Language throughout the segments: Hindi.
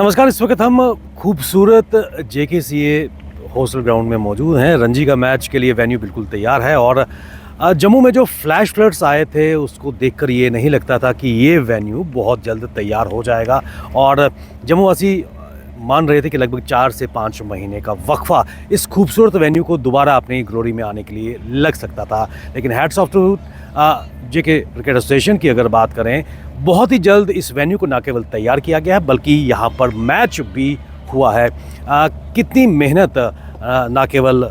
नमस्कार। इस वक्त हम खूबसूरत JKCA हॉस्टल ग्राउंड में मौजूद हैं। रणजी का मैच के लिए वेन्यू बिल्कुल तैयार है और जम्मू में जो फ्लैश फ्लड्स आए थे उसको देखकर ये नहीं लगता था कि ये वेन्यू बहुत जल्द तैयार हो जाएगा और जम्मू वासी मान रहे थे कि लगभग 4 से 5 महीने का वक्फा इस खूबसूरत वेन्यू को दोबारा अपनी ग्लोरी में आने के लिए लग सकता था। लेकिन hats off to JK cricket association की अगर बात करें, बहुत ही जल्द इस वेन्यू को न केवल तैयार किया गया है बल्कि यहाँ पर मैच भी हुआ है। कितनी मेहनत न केवल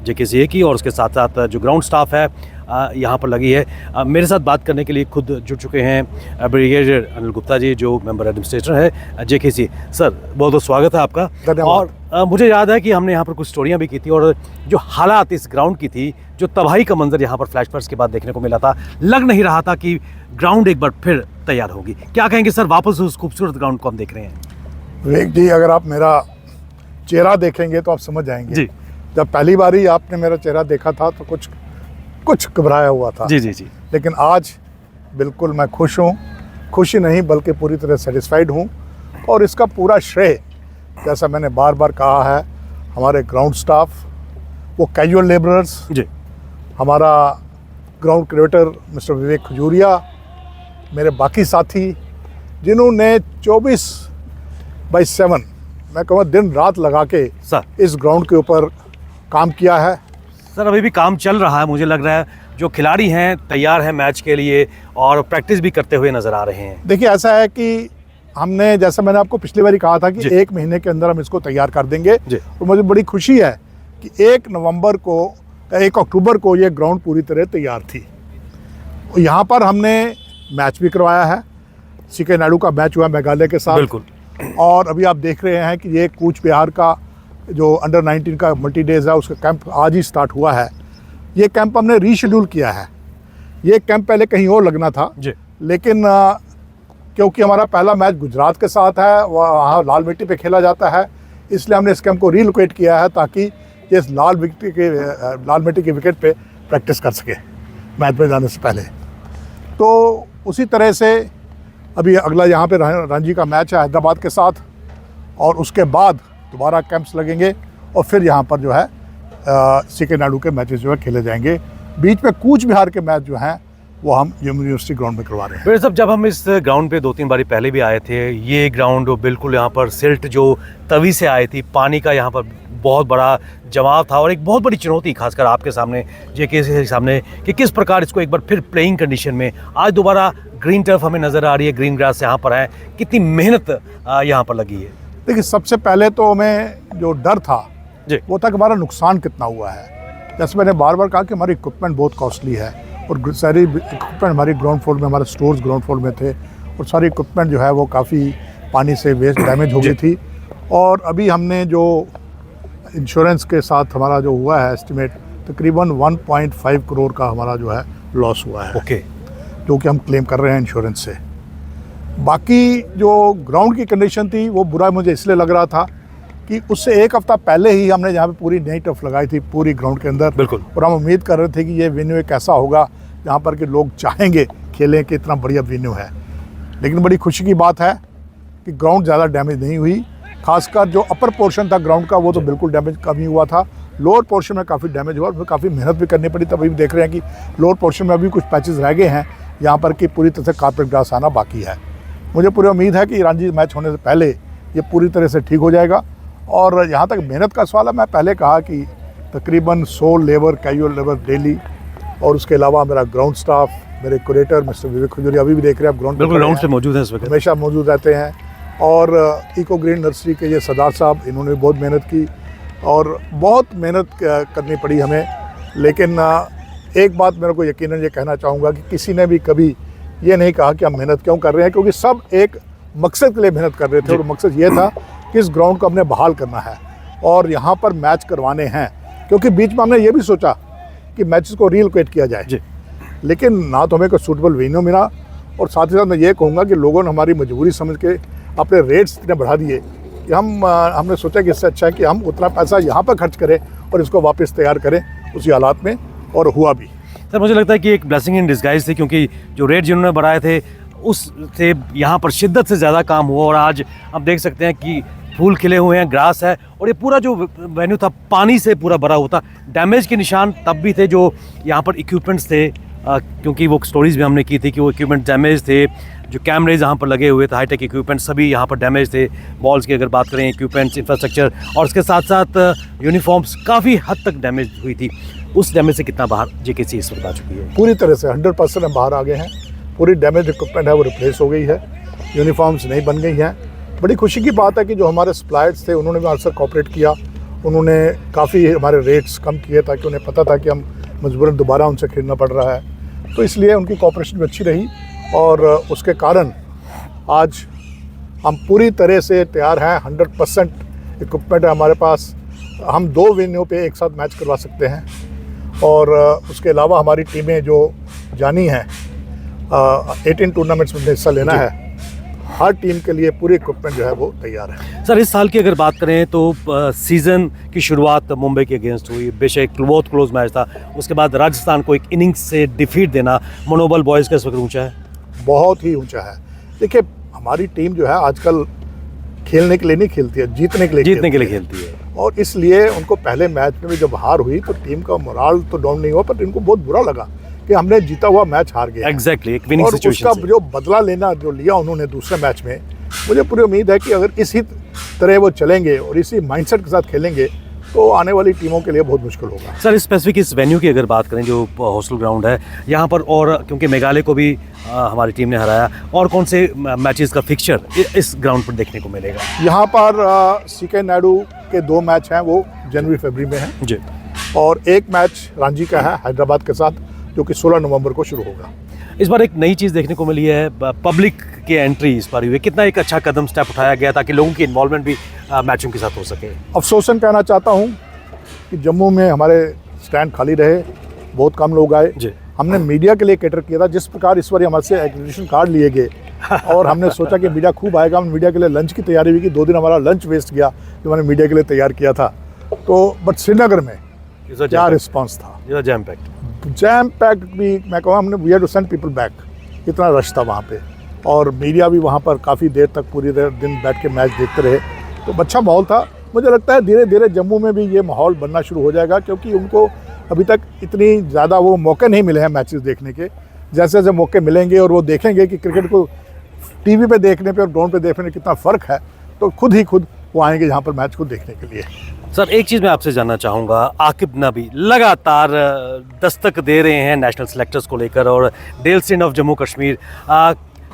JKCA की और उसके साथ साथ जो ग्राउंड स्टाफ है यहाँ पर लगी है। मेरे साथ बात करने के लिए खुद जुड़ चुके हैं ब्रिगेडियर अनिल गुप्ता जी, जो मेंबर एडमिनिस्ट्रेटर है JKCA। सर, बहुत बहुत स्वागत है आपका। और मुझे याद है कि हमने यहाँ पर कुछ स्टोरियाँ भी की थी और जो हालात इस ग्राउंड की थी, जो तबाही का मंजर यहाँ पर फ्लैश फ्लड्स के बाद देखने को मिला था, लग नहीं रहा था कि ग्राउंड एक बार फिर तैयार होगी। क्या कहेंगे सर, वापस उस खूबसूरत ग्राउंड को हम देख रहे हैं? विवेक जी, अगर आप मेरा चेहरा देखेंगे तो आप समझ जाएंगे जी। जब पहली बार ही आपने मेरा चेहरा देखा था तो कुछ घबराया हुआ था। जी जी जी। लेकिन आज बिल्कुल मैं खुश हूँ। खुशी नहीं बल्कि पूरी तरह सेटिस्फाइड हूँ और इसका पूरा श्रेय, जैसा मैंने बार बार कहा है, हमारे ग्राउंड स्टाफ, वो कैजुअल लेबरर्स जी, हमारा ग्राउंड क्रिएटर मिस्टर विवेक खजूरिया, मेरे बाकी साथी जिन्होंने 24/7 मैं कहूँगा दिन रात लगा के सर इस ग्राउंड के ऊपर काम किया है। सर, अभी भी काम चल रहा है। मुझे लग रहा है जो खिलाड़ी हैं तैयार हैं मैच के लिए और प्रैक्टिस भी करते हुए नज़र आ रहे हैं। देखिए, ऐसा है कि हमने, जैसा मैंने आपको पिछली बार कहा था कि 1 महीने के अंदर हम इसको तैयार कर देंगे। तो मुझे बड़ी खुशी है कि 1 अक्टूबर को ये ग्राउंड पूरी तरह तैयार थी। यहाँ पर हमने मैच भी करवाया है। CK नायडू का मैच हुआ मेघालय के साथ। बिल्कुल। और अभी आप देख रहे हैं कि ये कूच बिहार का जो अंडर 19 का मल्टी डेज है, उसका कैंप आज ही स्टार्ट हुआ है। ये कैंप हमने रीशेड्यूल किया है। ये कैंप पहले कहीं और लगना था जी, लेकिन क्योंकि हमारा पहला मैच गुजरात के साथ है, वहाँ लाल मिट्टी पे खेला जाता है, इसलिए हमने इस कैंप को रीलोकेट किया है ताकि ये इस लाल मिट्टी के विकेट पे प्रैक्टिस कर सके मैच में जाने से पहले। तो उसी तरह से अभी अगला यहाँ पे रणजी का मैच है हैदराबाद के साथ और उसके बाद दोबारा कैंप्स लगेंगे और फिर यहाँ पर जो है CK नायडू के मैचेस जो है खेले जाएंगे। बीच में कूच बिहार के मैच जो हैं वो हम यूनिवर्सिटी ग्राउंड में करवा रहे हैं। मेरे साहब, जब हम इस ग्राउंड पे 2-3 बारी पहले भी आए थे, ये ग्राउंड बिल्कुल यहाँ पर सिल्ट जो तवी से आई थी, पानी का यहाँ पर बहुत बड़ा जमाव था और एक बहुत बड़ी चुनौती खासकर आपके सामने, JKCA के सामने, कि किस प्रकार इसको एक बार फिर प्लेइंग कंडीशन में, आज दोबारा ग्रीन टर्फ हमें नज़र आ रही है, ग्रीन ग्रास यहाँ पर है, कितनी मेहनत यहाँ पर लगी है। देखिए, सबसे पहले तो हमें जो डर था जी, वो था कि हमारा नुकसान कितना हुआ है। जैसे मैंने बार बार कहा कि हमारी इक्विपमेंट बहुत कॉस्टली है और सारी इक्विपमेंट हमारी ग्राउंड फ्लोर में, हमारे स्टोर्स ग्राउंड फ्लोर में थे और सारी इक्विपमेंट जो है वो काफ़ी पानी से वेस्ट डैमेज हो गई थी। और अभी हमने जो इंश्योरेंस के साथ हमारा जो हुआ है एस्टिमेट, तकरीबन 1.5 करोड़ का हमारा जो है लॉस हुआ है। ओके। जो कि हम क्लेम कर रहे हैं इंश्योरेंस से। बाकी जो ग्राउंड की कंडीशन थी वो बुरा मुझे इसलिए लग रहा था कि उससे 1 हफ्ता पहले ही हमने यहाँ पे पूरी नई टर्फ लगाई थी पूरी ग्राउंड के अंदर। बिल्कुल। और हम उम्मीद कर रहे थे कि ये वेन्यू एक ऐसा होगा जहाँ पर कि लोग चाहेंगे खेलें कि इतना बढ़िया वेन्यू है। लेकिन बड़ी खुशी की बात है कि ग्राउंड ज़्यादा डैमेज नहीं हुई। खासकर जो अपर पोर्शन था ग्राउंड का वो तो बिल्कुल डैमेज कम ही हुआ था। लोअर पोर्शन में काफ़ी डैमेज हुआ और काफ़ी मेहनत भी करनी पड़ी। तभी भी देख रहे हैं कि लोअर पोर्शन में अभी कुछ पैचेस रह गए हैं यहाँ पर कि पूरी तरह से कारपेट ग्रास आना बाकी है। मुझे पूरी उम्मीद है कि रणजी मैच होने से पहले ये पूरी तरह से ठीक हो जाएगा। और यहाँ तक मेहनत का सवाल है, मैं पहले कहा कि तकरीबन 100 लेबर, कैजुअल लेबर डेली, और उसके अलावा मेरा ग्राउंड स्टाफ, मेरे क्यूरेटर मिस्टर विवेक खजूरिया, अभी भी देख रहे हैं आप ग्राउंड से मौजूद है इस वक्त, हमेशा मौजूद रहते हैं। और इको ग्रीन नर्सरी के ये सरदार साहब, इन्होंने बहुत मेहनत की और बहुत मेहनत करनी पड़ी हमें। लेकिन एक बात मेरे को यकीनन ये कहना चाहूँगा कि किसी ने भी कभी ये नहीं कहा कि हम मेहनत क्यों कर रहे हैं, क्योंकि सब एक मकसद के लिए मेहनत कर रहे थे और मकसद ये था कि इस ग्राउंड को हमने बहाल करना है और यहाँ पर मैच करवाने हैं। क्योंकि बीच में हमने ये भी सोचा कि मैचेस को रीलोकेट किया जाए, लेकिन ना तो हमें कोई सूटेबल वेन्यू मिला और साथ ही साथ मैं ये कहूँगा कि लोगों ने हमारी मजबूरी समझ के अपने रेट्स इतने बढ़ा दिए कि हमने सोचा कि इससे अच्छा है कि हम उतना पैसा यहाँ पर खर्च करें और इसको वापस तैयार करें उसी हालात में, और हुआ भी। सर, मुझे लगता है कि एक ब्लेसिंग इन डिस्गाइज थी, क्योंकि जो रेट जिन्होंने बढ़ाए थे उससे यहाँ पर शिद्दत से ज़्यादा काम हुआ और आज हम देख सकते हैं कि फूल खिले हुए हैं, ग्रास है और ये पूरा जो वेन्यू था पानी से पूरा भरा हुआ था। डैमेज के निशान तब भी थे जो यहाँ पर इक्विपमेंट्स थे, क्योंकि वो स्टोरीज भी हमने की थी कि वो इक्विपमेंट डैमेज थे। जो कैमरेज यहाँ पर लगे हुए थे, हाईटेक इक्विपमेंट सभी यहाँ पर डैमेज थे। बॉल्स की अगर बात करें, इक्विपमेंट्स, इंफ्रास्ट्रक्चर और उसके साथ साथ यूनिफॉर्म्स काफ़ी हद तक डैमेज हुई थी। उस डैमेज से कितना बाहर जेकेसी इस वक्त आ चुकी है? पूरी तरह से 100% हम बाहर आ गए हैं। पूरी डैमेज इक्विपमेंट है वो रिप्लेस हो गई है, यूनिफॉर्म्स नहीं बन गई हैं। बड़ी खुशी की बात है कि जो हमारे सप्लायर्स थे उन्होंने भी हमारे साथ कोऑपरेट किया। उन्होंने काफ़ी हमारे रेट्स कम किए ताकि उन्हें पता था कि हम मजबूरन दोबारा उनसे खरीदना पड़ रहा है, तो इसलिए उनकी कोऑपरेशन भी अच्छी रही और उसके कारण आज हम पूरी तरह से तैयार हैं। 100% इक्विपमेंट है हमारे पास। हम 2 वेन्यू पे एक साथ मैच करवा सकते हैं और उसके अलावा हमारी टीमें जो जानी हैं 18 टूर्नामेंट्स में हिस्सा लेना है, हर टीम के लिए पूरी इक्विपमेंट जो है वो तैयार है। सर, इस साल की अगर बात करें तो सीज़न की शुरुआत मुंबई के अगेंस्ट हुई, बेशक बहुत क्लोज मैच था। उसके बाद राजस्थान को एक इनिंग्स से डिफीट देना, मनोबल बॉयज़ का इस वक्त ऊंचा है? बहुत ही ऊंचा है। देखिए, हमारी टीम जो है आजकल खेलने के लिए नहीं खेलती है, जीतने के लिए खेलती है और इसलिए उनको पहले मैच में भी जब हार हुई तो टीम का मोराल तो डाउन नहीं हुआ, पर इनको बहुत बुरा लगा कि हमने जीता हुआ मैच हार गया। एग्जैक्टली, एक विनिंग और सिचुएशन उसका जो बदला लेना जो लिया उन्होंने दूसरे मैच में, मुझे पूरी उम्मीद है कि अगर इसी तरह वो चलेंगे और इसी माइंडसेट के साथ खेलेंगे तो आने वाली टीमों के लिए बहुत मुश्किल होगा। सर, स्पेसिफिक इस वेन्यू की अगर बात करें जो हॉस्टल ग्राउंड है यहाँ पर, और क्योंकि मेघालय को भी हमारी टीम ने हराया, और कौन से मैचेस का फिक्सचर इस ग्राउंड पर देखने को मिलेगा? यहाँ पर सीके नायडू के 2 मैच हैं, वो जनवरी-फरवरी में हैं जी, और एक मैच रांची का है हैदराबाद के साथ, जो कि 16 नवंबर को शुरू होगा। इस बार एक नई चीज़ देखने को मिली है, पब्लिक की एंट्री इस बार हुई है। कितना एक अच्छा कदम स्टेप उठाया गया ताकि लोगों की इन्वॉल्वमेंट भी मैचों के साथ हो सके। अफसोसन कहना चाहता हूँ कि जम्मू में हमारे स्टैंड खाली रहे, बहुत कम लोग आए। जी, हमने मीडिया के लिए कैटर किया था, जिस प्रकार इस बार हमारे से एक्रेडिटेशन कार्ड लिए गए और हमने सोचा कि मीडिया खूब आएगा। हम मीडिया के लिए लंच की तैयारी भी की, 2 दिन हमारा लंच वेस्ट गया जो मैंने मीडिया के लिए तैयार किया था। तो बट श्रीनगर में क्या रिस्पॉन्स था, जैम पैक्ड भी मैं कहूँ, हमने we have to send people back, इतना रश था वहाँ पे और मीडिया भी वहाँ पर काफ़ी देर तक पूरी दिन बैठ के मैच देखते रहे, तो अच्छा माहौल था। मुझे लगता है धीरे धीरे जम्मू में भी ये माहौल बनना शुरू हो जाएगा, क्योंकि उनको अभी तक इतनी ज़्यादा वो मौके नहीं मिले हैं मैचेस देखने के। जैसे जैसे मौके मिलेंगे और वो देखेंगे कि क्रिकेट को टीवी पे देखने पे और ग्राउंड पे देखने में कितना फ़र्क है, तो खुद ही खुद वो आएंगे यहाँ पर मैच को देखने के लिए। सर, एक चीज़ मैं आपसे जानना चाहूँगा, आकिब नबी लगातार दस्तक दे रहे हैं नेशनल सेलेक्टर्स को लेकर, और Dale Steyn of Jammu Kashmir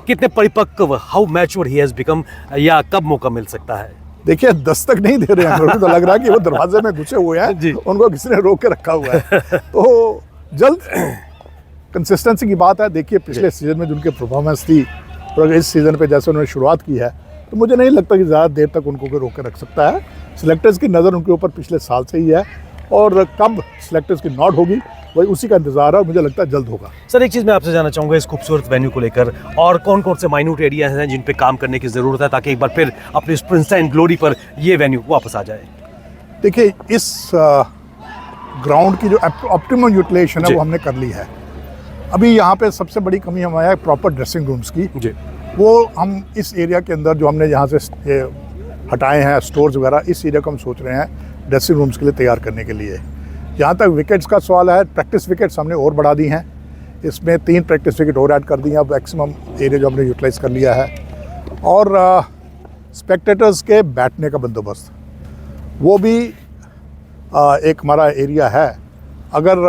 कितने परिपक्व, how mature he has become, या कब मौका मिल सकता है? देखिए, दस्तक नहीं दे रहे हैं, मुझे तो लग रहा है कि वो दरवाजे में घुसे हुए हैं, उनको किसी ने रोक के रखा हुआ है। तो जल्द कंसिस्टेंसी की बात है। देखिए, पिछले सीजन में जिनकी परफॉर्मेंस थी और इस सीज़न पे जैसे उन्होंने शुरुआत की है, तो मुझे नहीं लगता कि ज़्यादा देर तक उनको कोई रोक के रख सकता है। सिलेक्टर्स की नज़र उनके ऊपर पिछले साल से ही है और कब सिलेक्टर्स की नॉट होगी वही उसी का इंतज़ार है और मुझे लगता है जल्द होगा। सर, एक चीज़ मैं आपसे जानना चाहूँगा इस खूबसूरत वेन्यू को लेकर, और कौन कौन से माइन्यूट एरियाज हैं जिन पे काम करने की ज़रूरत है ताकि एक बार फिर अपनी स्प्रिंस एंड ग्लोरी पर ये वेन्यू वापस आ जाए? देखिए, इस ग्राउंड की जो ऑप्टिमम यूटिलाइजेशन है वो हमने कर ली है। अभी यहाँ पे सबसे बड़ी कमी हमारे है प्रॉपर ड्रेसिंग रूम्स की। जी, वो हम इस एरिया के अंदर जो हमने यहाँ से हटाए हैं स्टोर्स वगैरह, इस एरिया को हम सोच रहे हैं ड्रेसिंग रूम्स के लिए तैयार करने के लिए। जहाँ तक विकेट्स का सवाल है, प्रैक्टिस विकेट्स हमने और बढ़ा दी हैं, इसमें 3 प्रैक्टिस विकेट और ऐड कर दी हैं। अब मैक्सिमम एरिया जो हमने यूटिलाइज कर लिया है, और स्पेक्टेटर्स के बैठने का बंदोबस्त वो भी एक हमारा एरिया है। अगर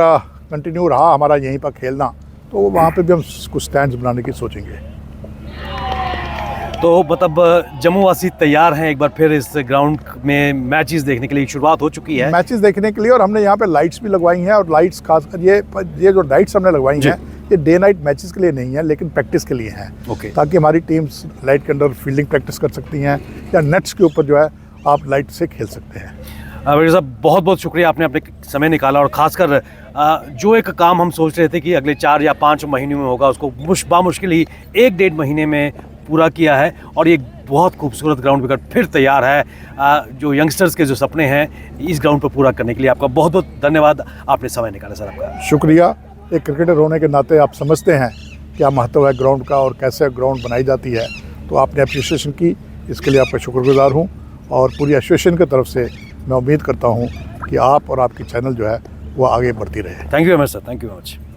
कंटिन्यू रहा हमारा यहीं पर खेलना, तो वहाँ पे भी हम कुछ स्टैंड्स बनाने की सोचेंगे। तो मतलब जम्मू वासी तैयार हैं एक बार फिर इस ग्राउंड में मैचेस देखने के लिए? शुरुआत हो चुकी है मैचेस देखने के लिए, और हमने यहाँ पे लाइट्स भी लगवाई हैं, और लाइट्स खासकर ये जो लाइट्स हमने लगवाई हैं ये डे नाइट मैचेस के लिए नहीं है, लेकिन प्रैक्टिस के लिए हैं। ताकि हमारी टीम्स लाइट के अंदर फील्डिंग प्रैक्टिस कर सकती हैं, या नेट्स के ऊपर जो है आप लाइट से खेल सकते हैं। वकील साहब, बहुत बहुत शुक्रिया, आपने अपने समय निकाला, और ख़ासकर जो एक काम हम सोच रहे थे कि अगले 4 या 5 महीनों में होगा, उसको बामुश्किल ही 1-1.5 महीने में पूरा किया है, और ये बहुत खूबसूरत ग्राउंड बिकट फिर तैयार है। जो यंगस्टर्स के जो सपने हैं इस ग्राउंड पर पूरा करने के लिए आपका बहुत बहुत धन्यवाद, आपने समय निकाला सर। आपका शुक्रिया। एक क्रिकेटर होने के नाते आप समझते हैं कि क्या महत्व है ग्राउंड का और कैसे ग्राउंड बनाई जाती है, तो आपने अप्रिसिएशन की, इसके लिए आपका शुक्रगुजार हूँ। और पूरी एसोसिएशन की तरफ से मैं उम्मीद करता हूँ कि आप और आपकी चैनल जो है वो आगे बढ़ती रहे। Thank you very much sir, thank you very much.